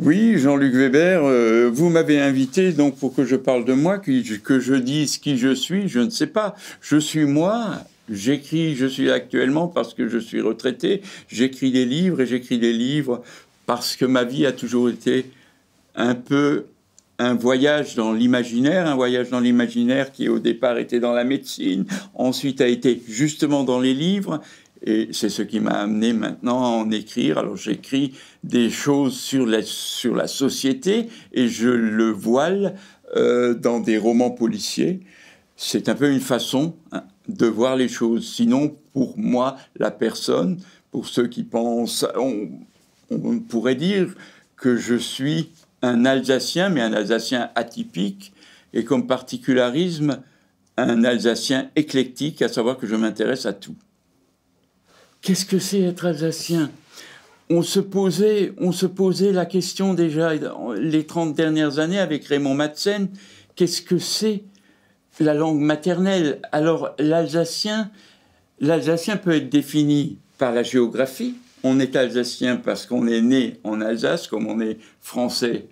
Oui, Jean-Luc Weber, vous m'avez invité donc pour que je parle de moi, que je dise qui je suis, je ne sais pas. Je suis moi, j'écris, je suis actuellement parce que je suis retraité, j'écris des livres et j'écris des livres parce que ma vie a toujours été un peu un voyage dans l'imaginaire qui au départ était dans la médecine, ensuite a été justement dans les livres, et c'est ce qui m'a amené maintenant à en écrire. Alors j'écris des choses sur la société et je le voile dans des romans policiers. C'est un peu une façon, hein, de voir les choses. Sinon, pour moi, la personne, pour ceux qui pensent, on pourrait dire que je suis un Alsacien, mais un Alsacien atypique, et comme particularisme, un Alsacien éclectique, à savoir que je m'intéresse à tout. Qu'est-ce que c'est être Alsacien ? On se posait la question déjà les 30 dernières années avec Raymond Madsen, qu'est-ce que c'est la langue maternelle ? Alors l'Alsacien peut être défini par la géographie. On est alsacien parce qu'on est né en Alsace, comme on est français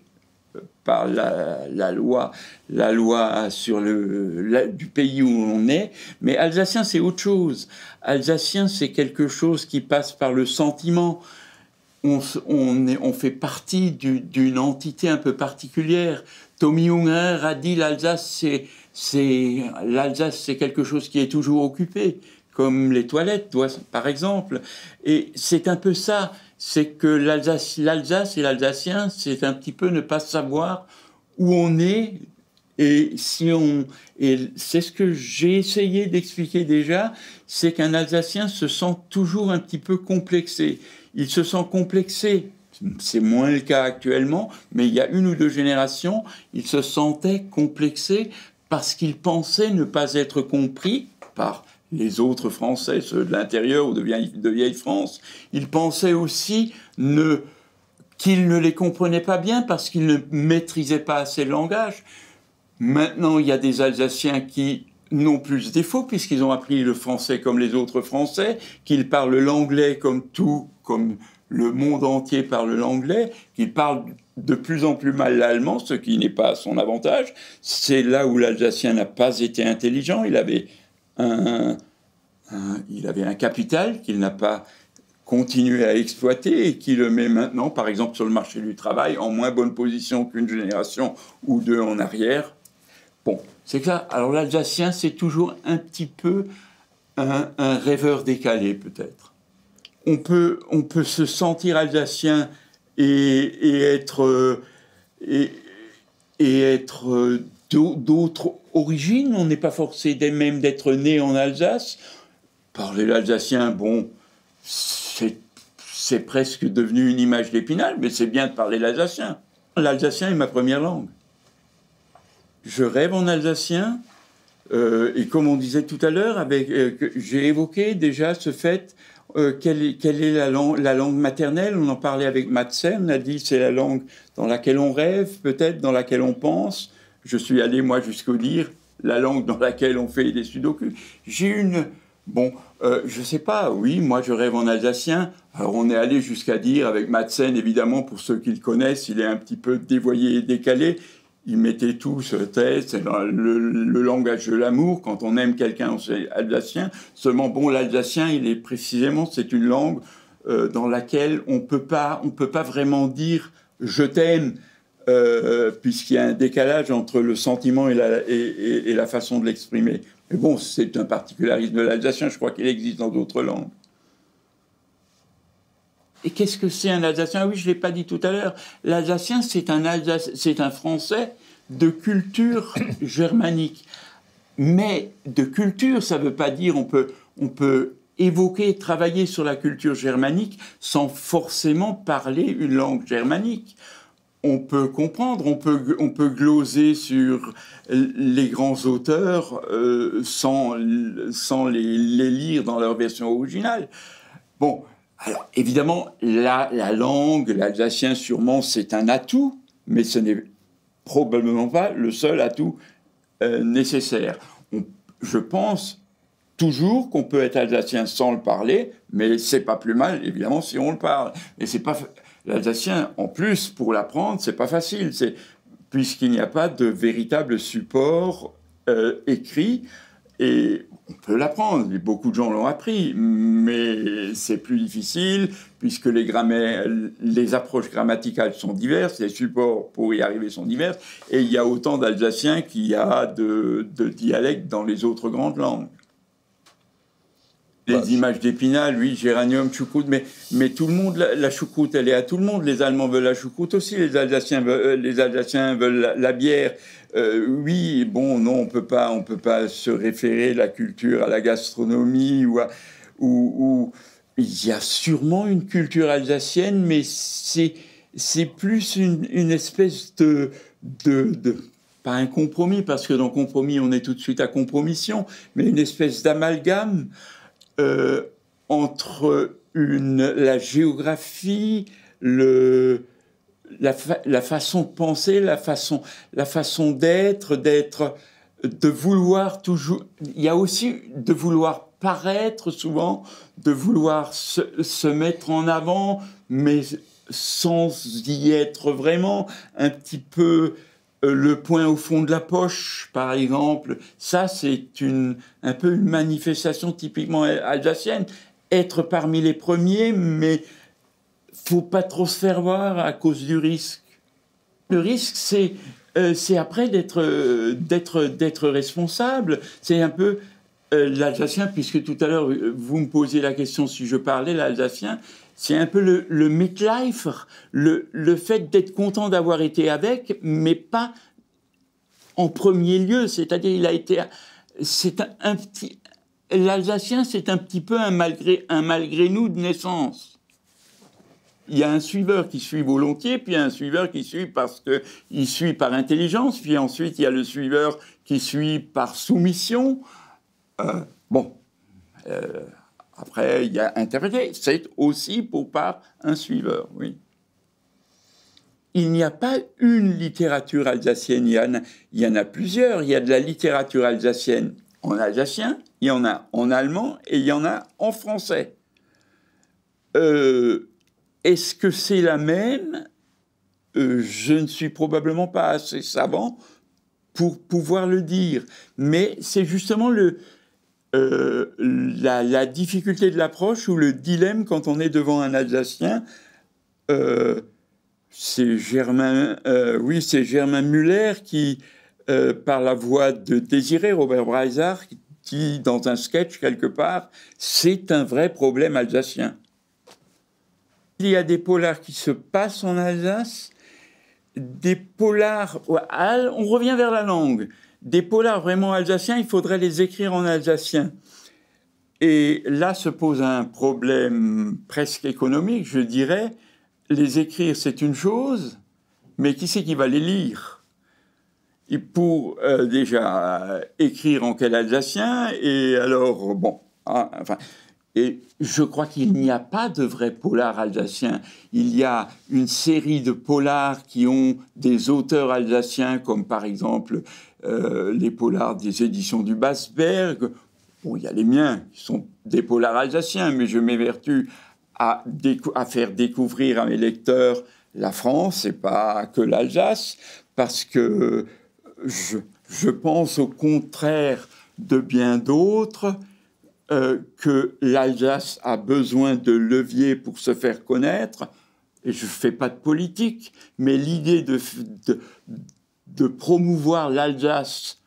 par la loi sur du pays où on est. Mais alsacien, c'est autre chose. Alsacien, c'est quelque chose qui passe par le sentiment. On fait partie d'une entité un peu particulière. Tommy Unger a dit l'Alsace, c'est quelque chose qui est toujours occupé, comme les toilettes, par exemple. Et c'est un peu ça, c'est que l'Alsace et l'Alsacien, c'est un petit peu ne pas savoir où on est. Et c'est ce que j'ai essayé d'expliquer déjà, c'est qu'un Alsacien se sent toujours un petit peu complexé. Il se sent complexé, c'est moins le cas actuellement, mais il y a 1 ou 2 générations, il se sentait complexé parce qu'il pensait ne pas être compris par les autres Français, ceux de l'intérieur ou de vieille France. Il pensait aussi qu'il ne les comprenait pas bien parce qu'il ne maîtrisait pas assez le langage. Maintenant, il y a des Alsaciens qui n'ont plus ce défaut puisqu'ils ont appris le français comme les autres Français, qu'ils parlent l'anglais comme le monde entier parle l'anglais, qu'ils parlent de plus en plus mal l'allemand, ce qui n'est pas à son avantage. C'est là où l'Alsacien n'a pas été intelligent. Il avait un capital qu'il n'a pas continué à exploiter et qui le met maintenant, par exemple, sur le marché du travail, en moins bonne position qu'une génération ou 2 en arrière. Bon, c'est que ça. Alors l'Alsacien, c'est toujours un petit peu un rêveur décalé, peut-être. On peut se sentir alsacien et être d'autres origines. On n'est pas forcé même d'être né en Alsace. Parler l'alsacien, bon, c'est presque devenu une image d'Épinal, mais c'est bien de parler l'alsacien. L'alsacien est ma première langue. Je rêve en alsacien, et comme on disait tout à l'heure, j'ai évoqué déjà ce fait, quelle est la langue maternelle. On en parlait avec Madsen, on a dit c'est la langue dans laquelle on rêve, peut-être dans laquelle on pense. Je suis allé, moi, jusqu'au dire la langue dans laquelle on fait des sudoku. Je sais pas, oui, moi je rêve en alsacien. Alors on est allé jusqu'à dire, avec Madsen, évidemment, pour ceux qui le connaissent, il est un petit peu dévoyé et décalé. Il mettait tout sur le test, c'est le langage de l'amour. Quand on aime quelqu'un, c'est alsacien. Seulement, bon, l'alsacien, c'est une langue dans laquelle on peut pas vraiment dire « je t'aime », puisqu'il y a un décalage entre le sentiment et la façon de l'exprimer. Mais bon, c'est un particularisme de l'alsacien, je crois qu'il existe dans d'autres langues. Et qu'est-ce que c'est un Alsacien ? Oui, je ne l'ai pas dit tout à l'heure. L'Alsacien, c'est un Français de culture germanique. Mais de culture, ça ne veut pas dire on peut évoquer, travailler sur la culture germanique sans forcément parler une langue germanique. On peut comprendre, on peut gloser sur les grands auteurs sans les lire dans leur version originale. Bon, alors évidemment, la langue, l'alsacien sûrement, c'est un atout, mais ce n'est probablement pas le seul atout nécessaire. Je pense toujours qu'on peut être alsacien sans le parler, mais c'est pas plus mal, évidemment, si on le parle. Et c'est pas... L'alsacien, en plus, pour l'apprendre, c'est pas facile, puisqu'il n'y a pas de véritable support écrit. Et on peut l'apprendre, beaucoup de gens l'ont appris, mais c'est plus difficile puisque les approches grammaticales sont diverses, les supports pour y arriver sont divers, et il y a autant d'Alsaciens qu'il y a de dialectes dans les autres grandes langues. Les images d'Épinal, oui, géranium, choucroute, mais tout le monde, la choucroute, elle est à tout le monde. Les Allemands veulent la choucroute aussi, les Alsaciens veulent la bière. Oui, bon, non, on peut pas se référer la culture à la gastronomie ou il y a sûrement une culture alsacienne, mais c'est plus une espèce de pas un compromis, parce que dans compromis, on est tout de suite à compromission, mais une espèce d'amalgame entre la géographie, la façon de penser, la façon d'être, de vouloir toujours... Il y a aussi de vouloir paraître souvent, de vouloir se mettre en avant, mais sans y être vraiment, un petit peu... le point au fond de la poche, par exemple, ça c'est un peu une manifestation typiquement alsacienne. Être parmi les premiers, mais faut pas trop se faire voir à cause du risque. Le risque, c'est après d'être responsable. C'est un peu l'alsacien, puisque tout à l'heure vous me posiez la question si je parlais l'alsacien. C'est un peu le Mitläufer, le fait d'être content d'avoir été avec, mais pas en premier lieu. C'est-à-dire, l'Alsacien, c'est un petit peu un malgré nous de naissance. Il y a un suiveur qui suit volontiers, puis un suiveur qui suit parce qu'il suit par intelligence, puis ensuite il y a le suiveur qui suit par soumission. Après, il y a interprété. C'est aussi pour par un suiveur, oui. Il n'y a pas une littérature alsacienne, il y en a plusieurs. Il y a de la littérature alsacienne en alsacien, il y en a en allemand et il y en a en français. Est-ce que c'est la même ? Je ne suis probablement pas assez savant pour pouvoir le dire. Mais c'est justement la difficulté de l'approche ou le dilemme quand on est devant un Alsacien. C'est Germain Müller qui, par la voix de Désiré Robert Breisach, dit dans un sketch quelque part, c'est un vrai problème alsacien. Il y a des polars qui se passent en Alsace, des polars... On revient vers la langue. Des polars vraiment alsaciens, il faudrait les écrire en alsacien. Et là se pose un problème presque économique, je dirais. Les écrire, c'est une chose, mais qui c'est qui va les lire ? Et pour déjà écrire en quel alsacien, et alors, et je crois qu'il n'y a pas de vrais polars alsaciens. Il y a une série de polars qui ont des auteurs alsaciens, comme par exemple les polars des éditions du Basberg. Bon, il y a les miens, qui sont des polars alsaciens, mais je m'évertue à faire découvrir à mes lecteurs la France et pas que l'Alsace, parce que je pense au contraire de bien d'autres que l'Alsace a besoin de leviers pour se faire connaître, et je ne fais pas de politique, mais l'idée de promouvoir l'Alsace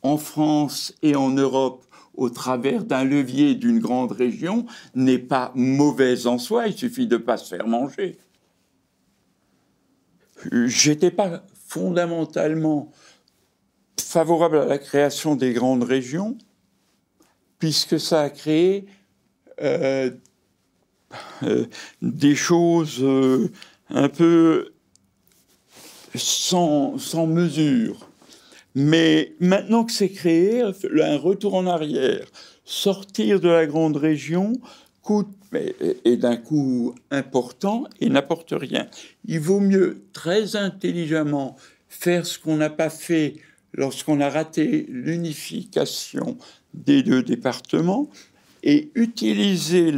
en France et en Europe au travers d'un levier d'une grande région n'est pas mauvaise en soi, il suffit de ne pas se faire manger. Je n'étais pas fondamentalement favorable à la création des grandes régions, puisque ça a créé des choses un peu sans mesure. Mais maintenant que c'est créé, un retour en arrière, sortir de la grande région coûte, et d'un coût important, et n'apporte rien. Il vaut mieux très intelligemment faire ce qu'on n'a pas fait lorsqu'on a raté l'unification des deux départements et utiliser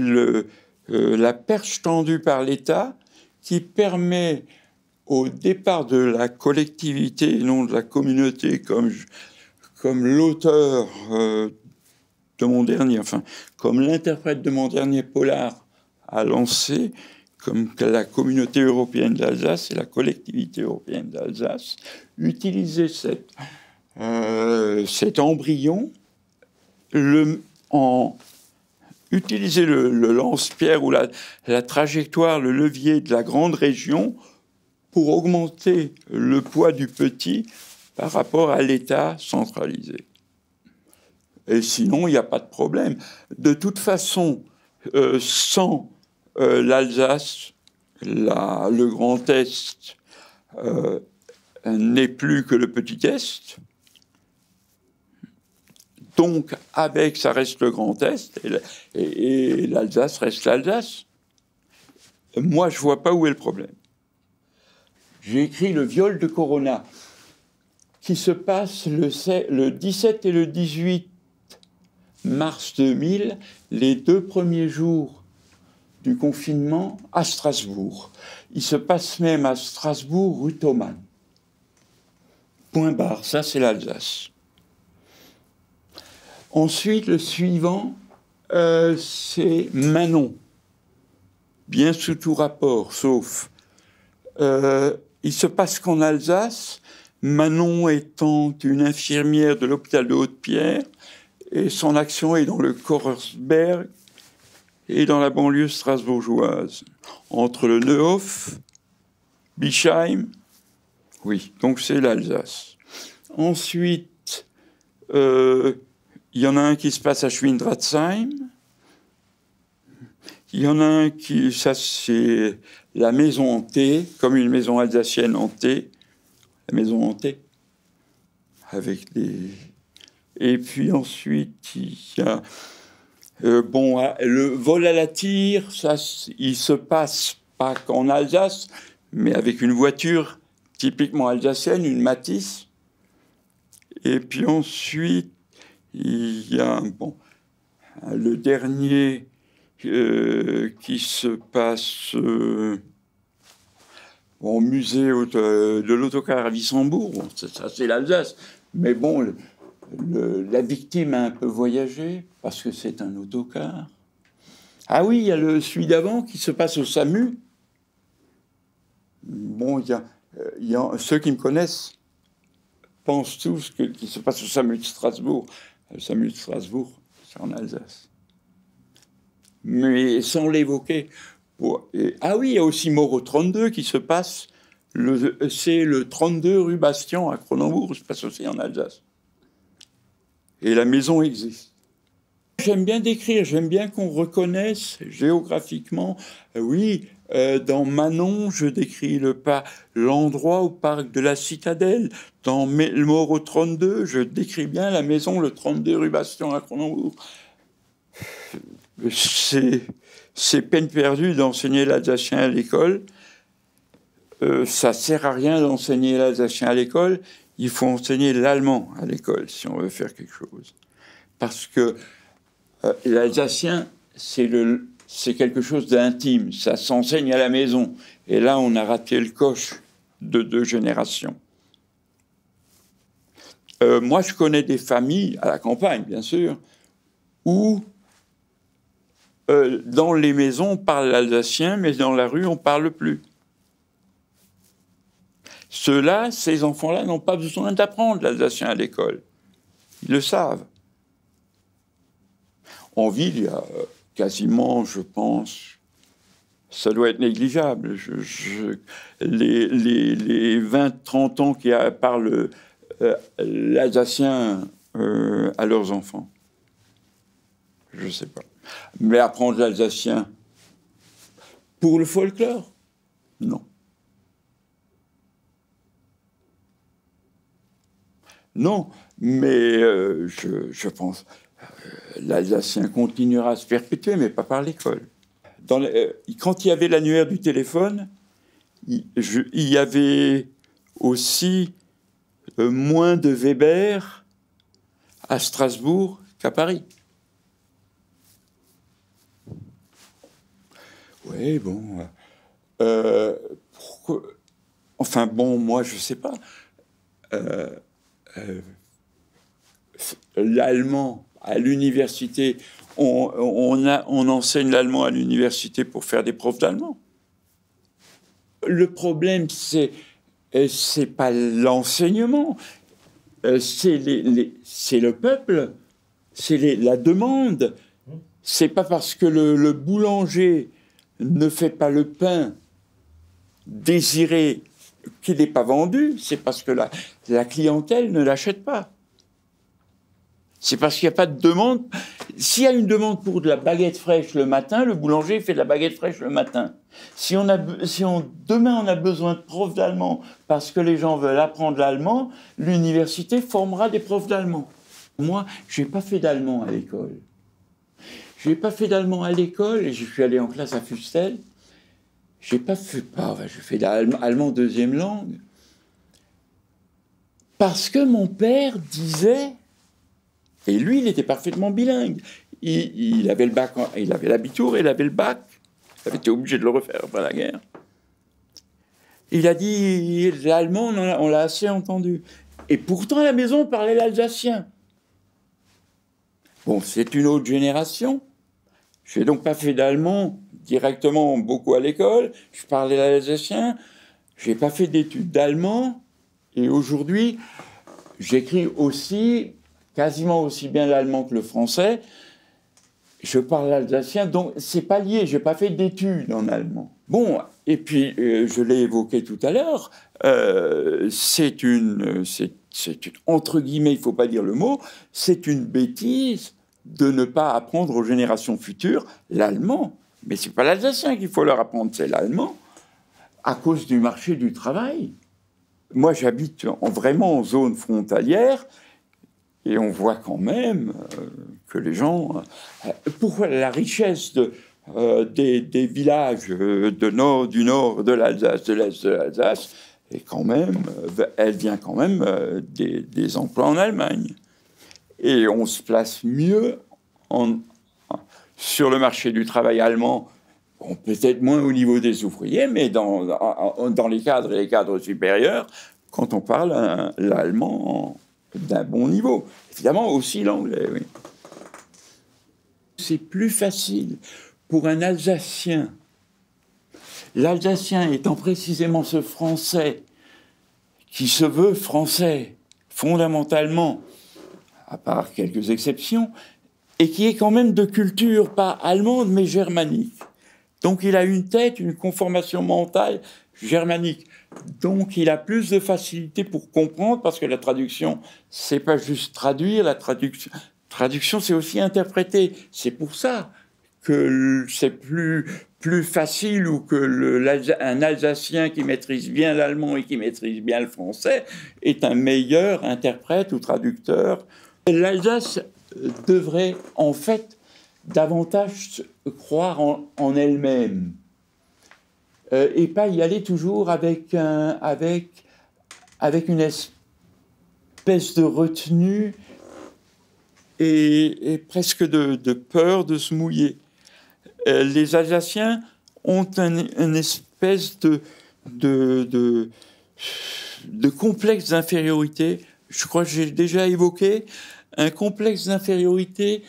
la perche tendue par l'État qui permet au départ de la collectivité et non de la communauté, comme l'auteur de mon dernier, enfin, comme l'interprète de mon dernier polar a lancé, comme la communauté européenne d'Alsace et la collectivité européenne d'Alsace, utiliser cet embryon, utiliser le lance-pierre ou la trajectoire, le levier de la grande région pour augmenter le poids du petit par rapport à l'État centralisé. Et sinon, il n'y a pas de problème. De toute façon, sans l'Alsace, le Grand Est n'est plus que le Petit Est. Donc, avec, ça reste le Grand Est, et l'Alsace reste l'Alsace. Moi, je ne vois pas où est le problème. J'ai écrit Le viol de Corona, qui se passe le 17 et le 18 mars 2000, les 2 premiers jours du confinement à Strasbourg. Il se passe même à Strasbourg, rue Thomann. Point barre, ça c'est l'Alsace. Ensuite, le suivant, c'est Manon. Bien sous tout rapport, sauf... il se passe qu'en Alsace, Manon étant une infirmière de l'hôpital de Haute-Pierre, et son action est dans le Kochersberg et dans la banlieue strasbourgeoise, entre le Neuhof, Bischheim, oui, donc c'est l'Alsace. Ensuite, il y en a un qui se passe à Schwindratzheim. Il y en a un qui, ça c'est la maison hantée, comme une maison alsacienne hantée, la maison hantée, avec des... Et puis ensuite, il y a... le vol à la tire, ça, il se passe pas qu'en Alsace, mais avec une voiture typiquement alsacienne, une Matisse. Et puis ensuite, il y a le dernier qui se passe au musée de l'autocar à Wissembourg. Bon, ça, c'est l'Alsace. Mais bon, la victime a un peu voyagé parce que c'est un autocar. Ah oui, il y a celui d'avant qui se passe au SAMU. Bon, il y a ceux qui me connaissent pensent tous qu'il se passe au SAMU de Strasbourg. Le SAMU de Strasbourg, c'est en Alsace. Mais sans l'évoquer. Ah oui, il y a aussi Moreau 32 qui se passe, c'est le 32 rue Bastian à Cronenbourg, se passe aussi en Alsace. Et la maison existe. J'aime bien décrire, j'aime bien qu'on reconnaisse géographiquement. Oui, dans Manon, je décris l'endroit au parc de la Citadelle. Dans le Moreau 32, je décris bien la maison, le 32 rue Bastian à Cronenbourg. C'est peine perdue d'enseigner l'alsacien à l'école. Ça sert à rien d'enseigner l'alsacien à l'école. Il faut enseigner l'allemand à l'école si on veut faire quelque chose. Parce que l'alsacien, c'est quelque chose d'intime. Ça s'enseigne à la maison. Et là, on a raté le coche de 2 générations. Moi, je connais des familles, à la campagne, bien sûr, où dans les maisons, on parle l'alsacien, mais dans la rue, on ne parle plus. Ces enfants-là, n'ont pas besoin d'apprendre l'alsacien à l'école. Ils le savent. En ville, il y a quasiment, je pense, ça doit être négligeable. Les 20-30 ans qui parlent l'alsacien à leurs enfants. Je ne sais pas. Mais apprendre l'alsacien pour le folklore, non. Non, mais je pense l'alsacien continuera à se perpétuer, mais pas par l'école. Quand il y avait l'annuaire du téléphone, il y avait aussi moins de Weber à Strasbourg qu'à Paris. Oui, bon, Euh, pourquoi- enfin bon, moi je sais pas. Euh, euh, L'allemand à l'université, on enseigne l'allemand à l'université pour faire des profs d'allemand. Le problème, c'est pas l'enseignement, c'est le peuple, la demande. C'est pas parce que le boulanger ne fait pas le pain désiré qu'il n'est pas vendu, c'est parce que la clientèle ne l'achète pas. C'est parce qu'il n'y a pas de demande. S'il y a une demande pour de la baguette fraîche le matin, le boulanger fait de la baguette fraîche le matin. Demain on a besoin de profs d'allemand parce que les gens veulent apprendre l'allemand, l'université formera des profs d'allemand. Moi, je n'ai pas fait d'allemand à l'école. Je n'ai pas fait d'allemand à l'école et je suis allé en classe à Fustel. J'ai fait d'allemand deuxième langue. Parce que mon père disait, et lui, il était parfaitement bilingue. Il avait le bac, il avait l'abitur et il avait le bac. Il avait été obligé de le refaire après la guerre. Il a dit, l'allemand, on l'a assez entendu. Et pourtant, à la maison, on parlait l'alsacien. Bon, c'est une autre génération. Je n'ai donc pas fait d'allemand directement beaucoup à l'école. Je parlais l'alsacien. Je n'ai pas fait d'études d'allemand. Et aujourd'hui, j'écris aussi, quasiment aussi bien l'allemand que le français. Je parle l'alsacien, donc c'est pas lié. Je n'ai pas fait d'études en allemand. Bon, et puis, je l'ai évoqué tout à l'heure, c'est une, entre guillemets, il ne faut pas dire le mot, c'est une bêtise de ne pas apprendre aux générations futures l'allemand. Mais ce n'est pas l'alsacien qu'il faut leur apprendre, c'est l'allemand, à cause du marché du travail. Moi, j'habite vraiment en zone frontalière, et on voit quand même que les gens... pourquoi la richesse des villages du nord de l'Alsace, de l'est de l'Alsace, et quand même, elle vient quand même des emplois en Allemagne. Et on se place mieux sur le marché du travail allemand, bon, peut-être moins au niveau des ouvriers, mais dans les cadres et les cadres supérieurs, quand on parle l'allemand d'un bon niveau. Évidemment, aussi l'anglais, oui. C'est plus facile pour un Alsacien, l'Alsacien étant précisément ce Français qui se veut français, fondamentalement, à part quelques exceptions, et qui est quand même de culture, pas allemande, mais germanique. Donc il a une tête, une conformation mentale germanique. Donc il a plus de facilité pour comprendre, parce que la traduction, c'est pas juste traduire, la traduction c'est aussi interpréter. C'est pour ça que c'est plus facile, ou que un Alsacien qui maîtrise bien l'allemand et qui maîtrise bien le français est un meilleur interprète ou traducteur. L'Alsace devrait en fait davantage croire en elle-même et pas y aller toujours avec une espèce de retenue et presque de peur de se mouiller. Les Alsaciens ont une espèce de complexe d'infériorité. Je crois que j'ai déjà évoqué un complexe d'infériorité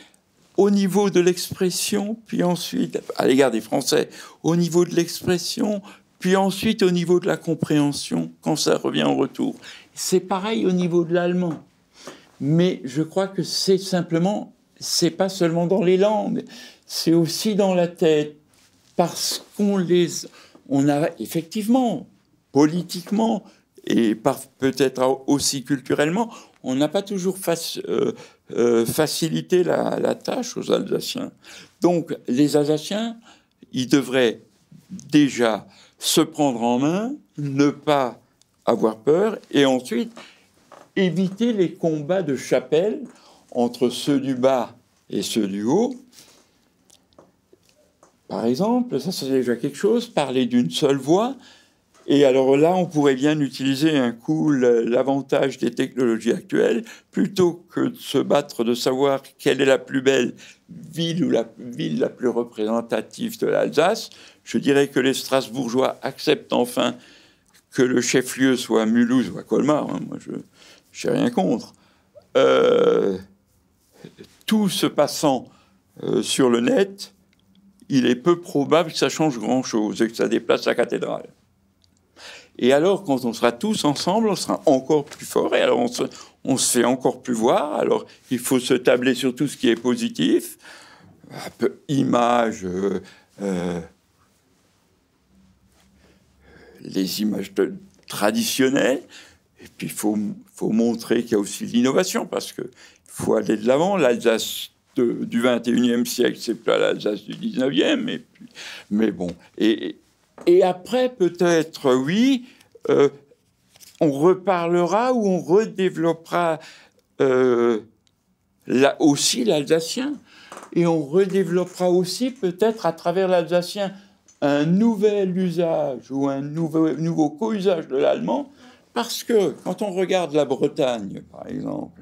au niveau de l'expression, puis ensuite, à l'égard des Français, au niveau de l'expression, puis ensuite au niveau de la compréhension, quand ça revient en retour. C'est pareil au niveau de l'allemand. Mais je crois que c'est pas seulement dans les langues, c'est aussi dans la tête. Parce on a effectivement, politiquement, et peut-être aussi culturellement, on n'a pas toujours facilité la tâche aux Alsaciens. Donc, les Alsaciens, ils devraient déjà se prendre en main, ne pas avoir peur, et ensuite éviter les combats de chapelle entre ceux du bas et ceux du haut. Par exemple, ça c'est déjà quelque chose, parler d'une seule voix, Et alors là, on pourrait bien utiliser un coup l'avantage des technologies actuelles, plutôt que de se battre de savoir quelle est la plus belle ville ou la ville la plus représentative de l'Alsace. Je dirais que les Strasbourgeois acceptent enfin que le chef-lieu soit à Mulhouse ou à Colmar. Hein, moi, je n'ai rien contre. Tout se passant sur le net, il est peu probable que ça change grand-chose et que ça déplace la cathédrale. Et alors, quand on sera tous ensemble, on sera encore plus fort. Et alors, on se fait encore plus voir. Alors, il faut se tabler sur tout ce qui est positif. Un peu images, les images traditionnelles. Et puis, il faut montrer qu'il y a aussi de l'innovation, parce qu'il faut aller de l'avant. L'Alsace du 21e siècle, c'est pas l'Alsace du 19e. Mais bon. Et après, peut-être, oui, on reparlera ou on redéveloppera là aussi l'alsacien. Et on redéveloppera aussi, peut-être, à travers l'alsacien, un nouvel usage ou un nouveau co-usage de l'allemand. Parce que, quand on regarde la Bretagne, par exemple,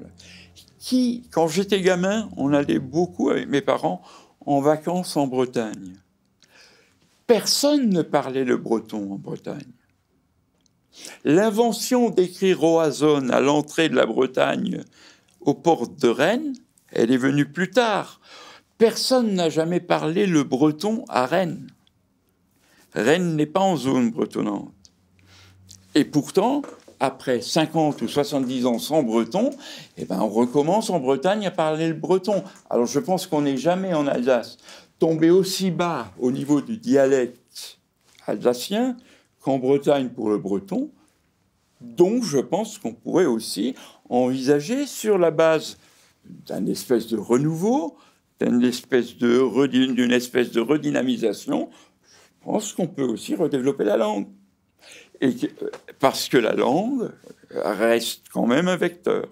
quand j'étais gamin, on allait beaucoup avec mes parents en vacances en Bretagne. Personne ne parlait le breton en Bretagne. L'invention d'écrire Roazhon à l'entrée de la Bretagne, aux portes de Rennes, elle est venue plus tard. Personne n'a jamais parlé le breton à Rennes. Rennes n'est pas en zone bretonnante. Et pourtant, après 50 ou 70 ans sans breton, eh ben on recommence en Bretagne à parler le breton. Alors je pense qu'on n'est jamais en Alsace tombé aussi bas au niveau du dialecte alsacien qu'en Bretagne pour le breton, dont je pense qu'on pourrait aussi envisager sur la base d'une espèce de renouveau, d'une espèce de redynamisation. Je pense qu'on peut aussi redévelopper la langue. Parce que la langue reste quand même un vecteur.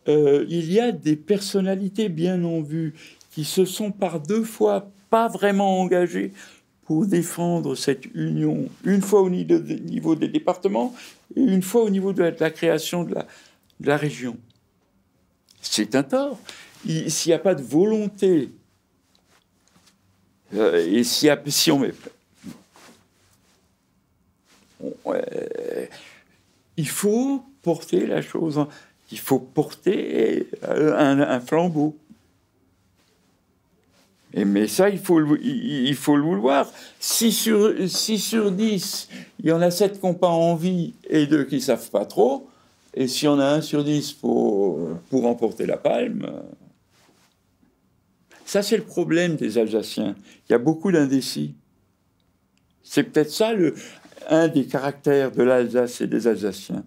Il y a des personnalités bien en vue qui se sont par deux fois pas vraiment engagées pour défendre cette union, une fois au niveau des départements et une fois au niveau de la création de la région. C'est un tort. S'il n'y a pas de volonté, et si on met... il faut porter la chose, il faut porter un flambeau. Mais ça, il faut le vouloir. 6 sur 10, il y en a 7 qui n'ont pas envie et 2 qui ne savent pas trop. Et si on a 1 sur 10 pour remporter la palme, ça c'est le problème des Alsaciens. Il y a beaucoup d'indécis. C'est peut-être ça un des caractères de l'Alsace et des Alsaciens.